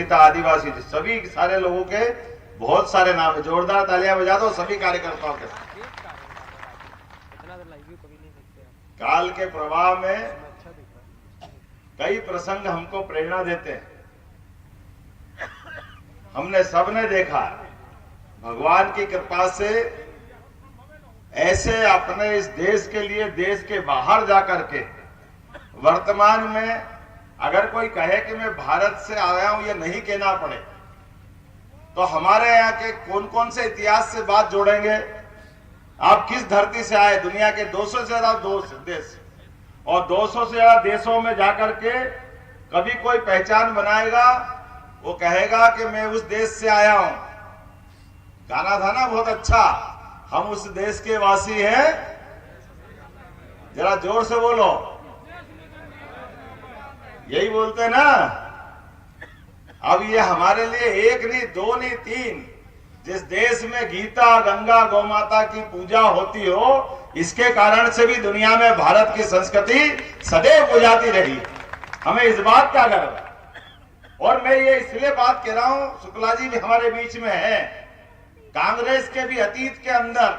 सुनीता आदिवासी जी, सभी सारे लोगों के बहुत सारे नाम है। जोरदार तालियां बजा दो सभी कार्यकर्ताओं के। काल के प्रवाह में कई प्रसंग हमको प्रेरणा देते हैं। हमने सबने देखा भगवान की कृपा से ऐसे अपने इस देश के लिए देश के बाहर जाकर के वर्तमान में अगर कोई कहे कि मैं भारत से आया हूं, ये नहीं कहना पड़े तो हमारे यहाँ के कौन कौन से इतिहास से बात जोड़ेंगे। आप किस धरती से आए? दुनिया के 200 से ज्यादा देश, और 200 से ज्यादा देशों में जाकर के कभी कोई पहचान बनाएगा, वो कहेगा कि मैं उस देश से आया हूं। गाना था ना बहुत अच्छा, हम उस देश के वासी हैं। जरा जोर से बोलो, यही बोलते ना। अब ये हमारे लिए एक नहीं, दो नहीं, तीन, जिस देश में गीता, गंगा, गौ माता की पूजा होती हो, इसके कारण से भी दुनिया में भारत की संस्कृति सदैव पूजाती रही। हमें इस बात का गर्व है। और मैं ये इसलिए बात कह रहा हूं, शुक्ला जी भी हमारे बीच में है। कांग्रेस के भी अतीत के अंदर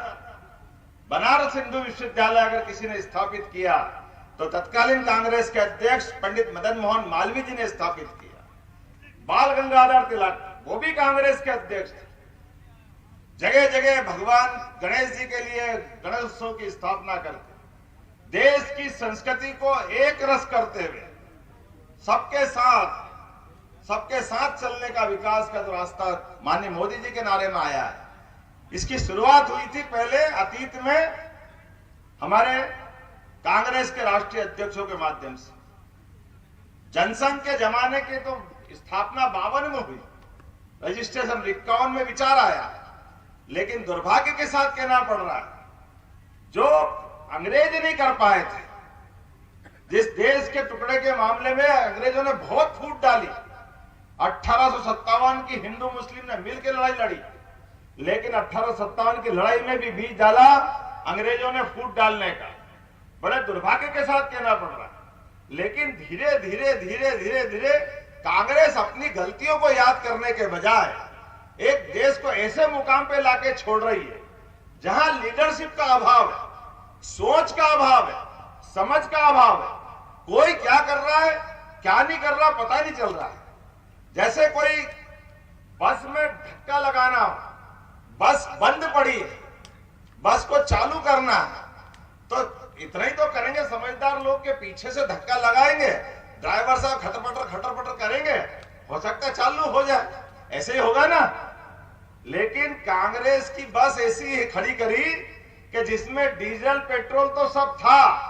बनारस हिंदू विश्वविद्यालय अगर किसी ने स्थापित किया तो तत्कालीन कांग्रेस के अध्यक्ष पंडित मदन मोहन मालवीय जी ने स्थापित किया। बाल गंगाधर तिलक वो भी कांग्रेस के अध्यक्ष थे। जगह जगह भगवान गणेश जी के लिए गणेश उत्सव की स्थापना करते, देश की संस्कृति को एक रस करते हुए सबके साथ चलने का विकास का जो रास्ता माननीय मोदी जी के नारे में आया है, इसकी शुरुआत हुई थी पहले अतीत में हमारे कांग्रेस के राष्ट्रीय अध्यक्षों के माध्यम से। जनसंघ के जमाने की तो स्थापना 52 में हुई, रजिस्ट्रेशन 51 में विचार आया। लेकिन दुर्भाग्य के साथ कहना पड़ रहा है जो अंग्रेज नहीं कर पाए थे, जिस देश के टुकड़े के मामले में अंग्रेजों ने बहुत फूट डाली। 1857 की हिंदू मुस्लिम ने मिलकर लड़ाई लड़ी, लेकिन 1857 की लड़ाई में भी बीच डाला अंग्रेजों ने फूट डालने का। बड़े दुर्भाग्य के साथ कहना पड़ रहा है। लेकिन धीरे धीरे धीरे धीरे धीरे कांग्रेस अपनी गलतियों को याद करने के बजाय एक देश को ऐसे मुकाम पे लाके छोड़ रही है जहां लीडरशिप का अभाव है, सोच का अभाव है, समझ का अभाव है। कोई क्या कर रहा है क्या नहीं कर रहा पता नहीं चल रहा है। जैसे कोई बस में धक्का लगाना हो, बस बंद पड़ी है, बस को चालू करना है तो इतना ही तो करेंगे। समझदार लोग के पीछे से धक्का लगाएंगे, ड्राइवर साहब खटर पटर करेंगे, हो सकता है चालू हो जाए, ऐसे ही होगा ना। लेकिन कांग्रेस की बस ऐसी खड़ी करी कि जिसमें डीजल पेट्रोल तो सब था,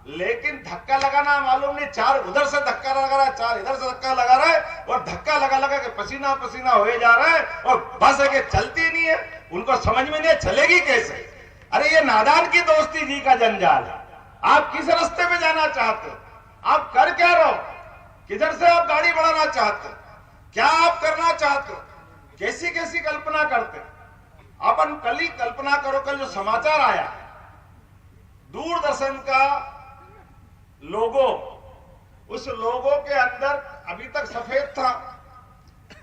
लेकिन धक्का लगाना मालूम नहीं, चार उधर से धक्का लगा रहा है, चार इधर से धक्का लगा रहा है, और धक्का लगा लगा के पसीना पसीना हो जा रहा है, और बस है कि चलती नहीं है। उनको समझ में नहीं चलेगी कैसे। अरे ये नादान की दोस्ती जी का जंजाल है। आप किस रास्ते पे जाना चाहते हो? आप कर क्या रहो? किधर से आप गाड़ी बढ़ाना चाहते हो? क्या आप करना चाहते हो? कैसी कैसी कल्पना करते हो? अपन कल ही कल्पना करो, कल जो समाचार आया दूरदर्शन का लोगो, उस लोगो के अंदर अभी तक सफेद था,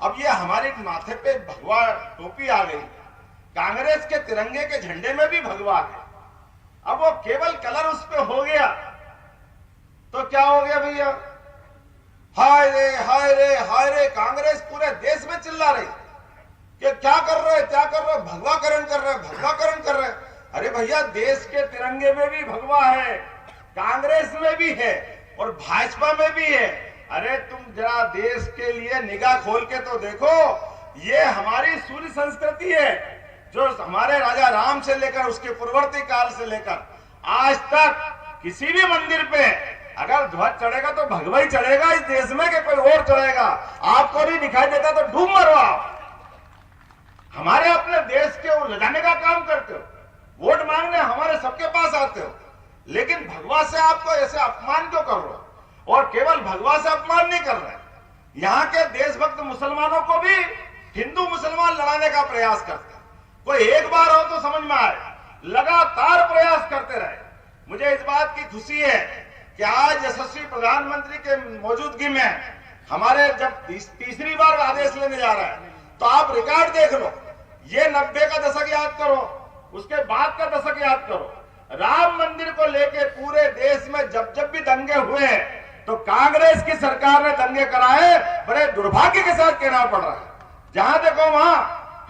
अब ये हमारे माथे पे भगवा टोपी आ गई। कांग्रेस के तिरंगे के झंडे में भी भगवा है। अब वो केवल कलर उस पे हो गया तो क्या हो गया भैया? हाय रे हाय रे हाय रे। कांग्रेस पूरे देश में चिल्ला रही कि क्या कर रहे क्या कर रहे, भगवाकरण कर रहे, भगवाकरण कर रहे। अरे भैया देश के तिरंगे में भी भगवा है, कांग्रेस में भी है और भाजपा में भी है। अरे तुम जरा देश के लिए निगाह खोल के तो देखो। ये हमारी सूर्य संस्कृति है जो हमारे राजा राम से लेकर उसके पूर्ववर्ती काल से लेकर आज तक किसी भी मंदिर पे अगर ध्वज चढ़ेगा तो भगवा ही चढ़ेगा इस देश में, कि कोई और चढ़ेगा। आपको नहीं दिखाई देता तो डूब मरो आप। हमारे अपने देश के वो ले जाने का काम करते हो, वोट मांगने हमारे सबके पास आते हो, लेकिन भगवा से आपको ऐसे अपमान क्यों कर रहे हो? और केवल भगवा से अपमान नहीं कर रहे, यहाँ के देशभक्त मुसलमानों को भी हिंदू मुसलमान लड़ाने का प्रयास करते हैं। कोई एक बार हो तो समझ में आए, लगातार प्रयास करते रहे। मुझे इस बात की खुशी है कि आज यशस्वी प्रधानमंत्री के मौजूदगी में हमारे जब तीसरी बार आदेश लेने जा रहा है, तो आप रिकॉर्ड देख लो, ये 90 का दशक याद करो, उसके बाद का दशक याद करो। राम मंदिर को लेके पूरे देश में जब जब भी दंगे हुए हैं तो कांग्रेस की सरकार ने दंगे कराए। बड़े दुर्भाग्य के साथ कहना पड़ रहा है, जहां देखो वहां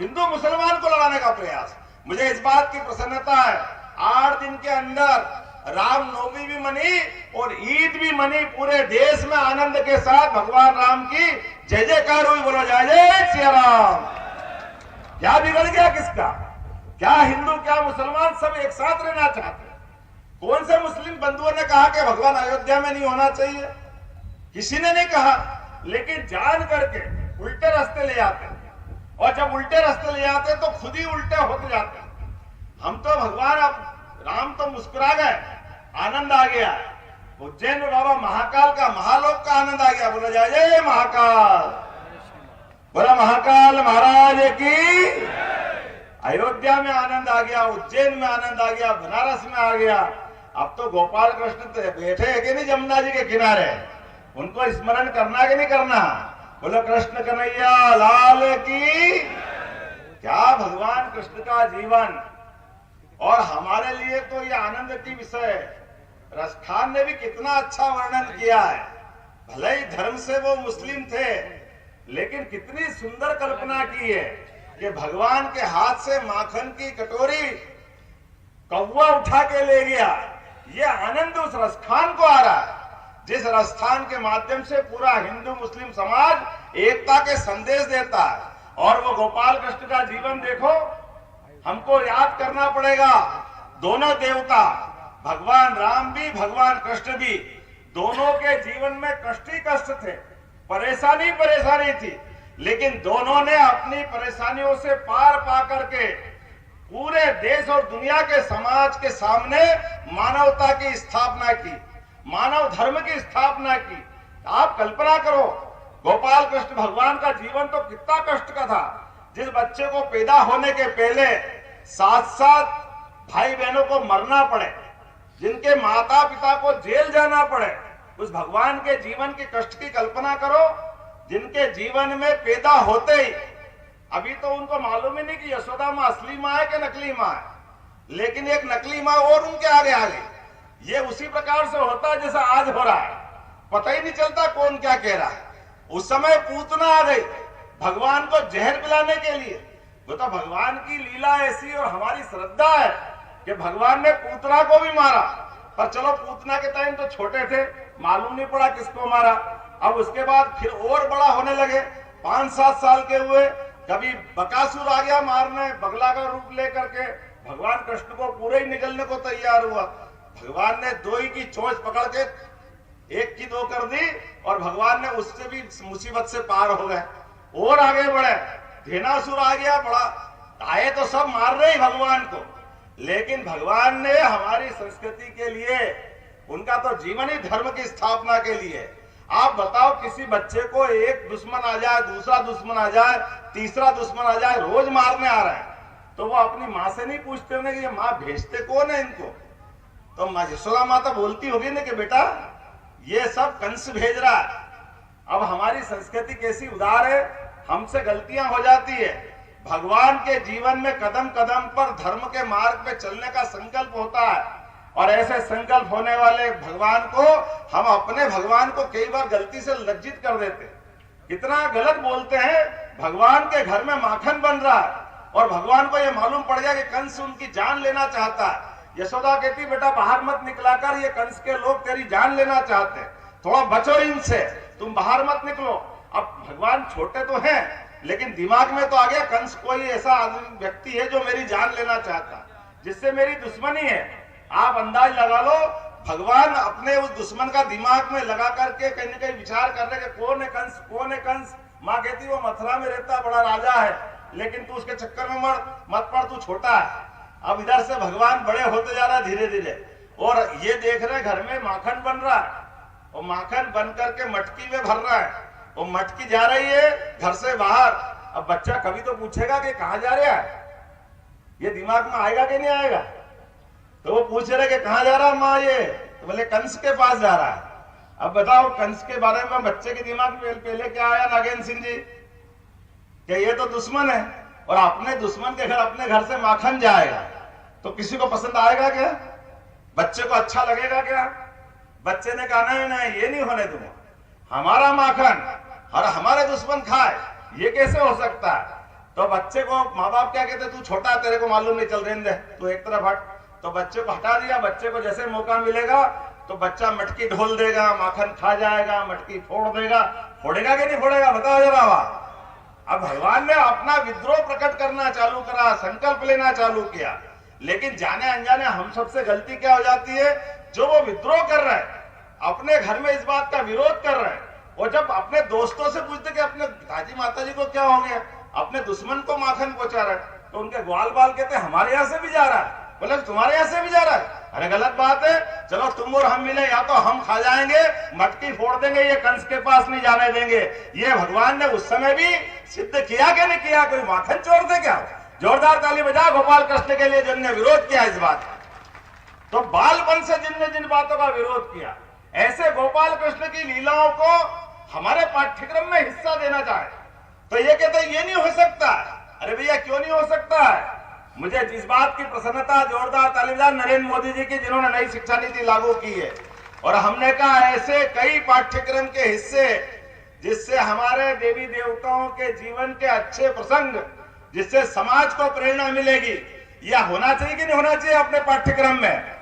हिंदू मुसलमान को लड़ाने का प्रयास। मुझे इस बात की प्रसन्नता है, 8 दिन के अंदर रामनवमी भी मनी और ईद भी मनी, पूरे देश में आनंद के साथ भगवान राम की जय जयकार हुई। बोलो जय जय श्री राम। क्या बिगड़ गया किसका? क्या हिंदू क्या मुसलमान सब एक साथ रहना चाहते हैं? कौन से मुस्लिम बंधुओं ने कहा कि भगवान अयोध्या में नहीं होना चाहिए? किसी ने नहीं कहा, लेकिन जान करके उल्टे रास्ते ले आते हैं, और जब उल्टे रास्ते ले आते हैं तो खुद ही उल्टे होते जाते हैं। हम तो भगवान, अब राम तो मुस्कुरा गए, आनंद आ गया। उज्जैन में बाबा महाकाल का, महालोक का आनंद आ गया। बोला जय जय महाकाल, बोला महाकाल महाराज की। अयोध्या में आनंद आ गया, उज्जैन में आनंद आ गया, बनारस में आ गया। अब तो गोपाल कृष्ण बैठे है कि नहीं जमुना जी के किनारे, उनको स्मरण करना कि नहीं करना? बोलो कृष्ण कन्हैया लाल की। क्या भगवान कृष्ण का जीवन, और हमारे लिए तो ये आनंद की विषय है। रसखान ने भी कितना अच्छा वर्णन किया है। भले ही धर्म से वो मुस्लिम थे, लेकिन कितनी सुंदर कल्पना की है कि भगवान के हाथ से माखन की कटोरी कौवा उठा के ले गया। ये आनंद उस रसखान को आ रहा है, जिस रसखान के माध्यम से पूरा हिंदू मुस्लिम समाज एकता के संदेश देता है। और वो गोपाल कृष्ण का जीवन देखो, हमको याद करना पड़ेगा। दोनों देवता, भगवान राम भी भगवान कृष्ण भी, दोनों के जीवन में कष्ट ही कष्ट थे, परेशानी परेशानी थी, लेकिन दोनों ने अपनी परेशानियों से पार पा करके पूरे देश और दुनिया के समाज के सामने मानवता की स्थापना की, मानव धर्म की स्थापना की। आप कल्पना करो, गोपाल कृष्ण भगवान का जीवन तो कितना कष्ट का था। जिस बच्चे को पैदा होने के पहले 7-7 भाई बहनों को मरना पड़े, जिनके माता पिता को जेल जाना पड़े, उस भगवान के जीवन के कष्ट की कल्पना करो। जिनके जीवन में पैदा होते ही, अभी तो उनको मालूम ही नहीं कि यशोदा माँ असली माँ है कि नकली माँ है, लेकिन एक नकली माँ और उनके आगे आ गई। ये उसी प्रकार से होता है जैसा आज हो रहा है, पता ही नहीं चलता कौन क्या कह रहा है। उस समय पूतना आ गई भगवान को जहर पिलाने के लिए। वो तो भगवान की लीला ऐसी और हमारी श्रद्धा है कि भगवान ने पूतना को भी मारा, पर चलो पूतना के टाइम तो छोटे थे, मालूम नहीं पड़ा किसको मारा। अब उसके बाद फिर और बड़ा होने लगे, 5-7 साल के हुए, कभी बकासुर आ गया मारने, बगला का रूप लेकर के। भगवान कृष्ण को पूरे ही निकलने को तैयार हुआ। भगवान ने 2 ही की चोंच पकड़ के 1 की 2 कर दी, और भगवान ने उससे भी मुसीबत से पार हो गए और आगे बढ़े। धेनासुर आ गया, बड़ा आए तो सब मार रहे भगवान को, लेकिन भगवान ने हमारी संस्कृति के लिए, उनका तो जीवन ही धर्म की स्थापना के लिए। आप बताओ, किसी बच्चे को एक दुश्मन आ जाए, दूसरा दुश्मन आ जाए, तीसरा दुश्मन आ जाए, रोज मारने आ रहा है, तो वो अपनी माँ से नहीं पूछते होंगे कि ये माँ भेजते कौन है इनको? तो यशोदा माता बोलती होगी ना कि बेटा ये सब कंस भेज रहा है। अब हमारी संस्कृति कैसी उदार है, हमसे गलतियां हो जाती है। भगवान के जीवन में कदम कदम पर धर्म के मार्ग पे चलने का संकल्प होता है, और ऐसे संकल्प होने वाले भगवान को हम अपने भगवान को कई बार गलती से लज्जित कर देते, कितना गलत बोलते हैं। भगवान के घर में माखन बन रहा है और भगवान को यह मालूम पड़ गया कि कंस उनकी जान लेना चाहता है। यशोदा कहती बेटा बाहर मत निकला कर, ये कंस के लोग तेरी जान लेना चाहते हैं, थोड़ा बचो इनसे, तुम बाहर मत निकलो। अब भगवान छोटे तो हैं, लेकिन दिमाग में तो आ गया कंस कोई ऐसा व्यक्ति है जो मेरी जान लेना चाहता, जिससे मेरी दुश्मनी है। आप अंदाज लगा लो, भगवान अपने उस दुश्मन का दिमाग में लगा करके कहीं न कहीं विचार कर रहे कि कौन है कंस, कौन है कंस। माँ कहती वो मथुरा में रहता, बड़ा राजा है, लेकिन तू उसके चक्कर में मत पड़, तू छोटा है। अब इधर से भगवान बड़े होते जा रहा है धीरे धीरे, और ये देख रहे घर में माखन बन रहा है, और माखन बन करके मटकी में भर रहा है, और मटकी जा रही है घर से बाहर। अब बच्चा कभी तो पूछेगा कि कहाँ जा रहा है, ये दिमाग में आएगा कि नहीं आएगा? तो वो पूछ रहे कि कहाँ जा रहा है माँ, ये तो बोले कंस के पास जा रहा है। अब बताओ कंस के बारे में बच्चे के दिमाग में पहले क्या आया नागेंद्र सिंह जी कि ये तो दुश्मन है और अपने दुश्मन के घर अपने घर से माखन जाएगा तो किसी को पसंद आएगा क्या? बच्चे को अच्छा लगेगा क्या? बच्चे ने कहा नहीं नहीं ये नहीं होने दूंगा, हमारा माखन और हमारे दुश्मन खाए, ये कैसे हो सकता है? तो बच्चे को माँ बाप क्या कहते, तू छोटा तेरे को मालूम नहीं, चल रहने दे तू एक तरफ हट। तो बच्चे को हटा दिया। बच्चे को जैसे मौका मिलेगा तो बच्चा मटकी ढोल देगा, माखन खा जाएगा, मटकी फोड़ देगा। फोड़ेगा कि नहीं फोड़ेगा बताओ जरा। अब भगवान ने अपना विद्रोह प्रकट करना चालू करा, संकल्प लेना चालू किया, लेकिन जाने अनजाने हम सबसे गलती क्या हो जाती है, जो वो विद्रोह कर रहे हैं अपने घर में इस बात का विरोध कर रहे हैं, और जब अपने दोस्तों से पूछते कि अपने पिताजी माताजी को क्या हो गया, अपने दुश्मन को माखन पहुंचा रहे, तो उनके ग्वाल बाल कहते हमारे यहां से भी जा रहा है, बोले तुम्हारे यहां से भी जा रहा है। अरे गलत बात है, चलो तुम और हम मिले, या तो हम खा जाएंगे, मटकी फोड़ देंगे, ये कंस के पास नहीं जाने देंगे। ये भगवान ने उस समय भी सिद्ध किया कि नहीं किया? कोई माखन चोर दे क्या? जोरदार ताली बजा गोपाल कृष्ण के लिए जिनने विरोध किया इस बात का। तो बालपन से जिनने जिन बातों का विरोध किया, ऐसे गोपाल कृष्ण की लीलाओं को हमारे पाठ्यक्रम में हिस्सा देना चाहे तो ये कहते ये नहीं हो सकता। अरे भैया क्यों नहीं हो सकता है? मुझे इस बात की प्रसन्नता, जोरदार ताली बजा नरेंद्र मोदी जी की, जिन्होंने नई शिक्षा नीति लागू की है, और हमने कहा ऐसे कई पाठ्यक्रम के हिस्से जिससे हमारे देवी देवताओं के जीवन के अच्छे प्रसंग, जिससे समाज को प्रेरणा मिलेगी, यह होना चाहिए कि नहीं होना चाहिए अपने पाठ्यक्रम में?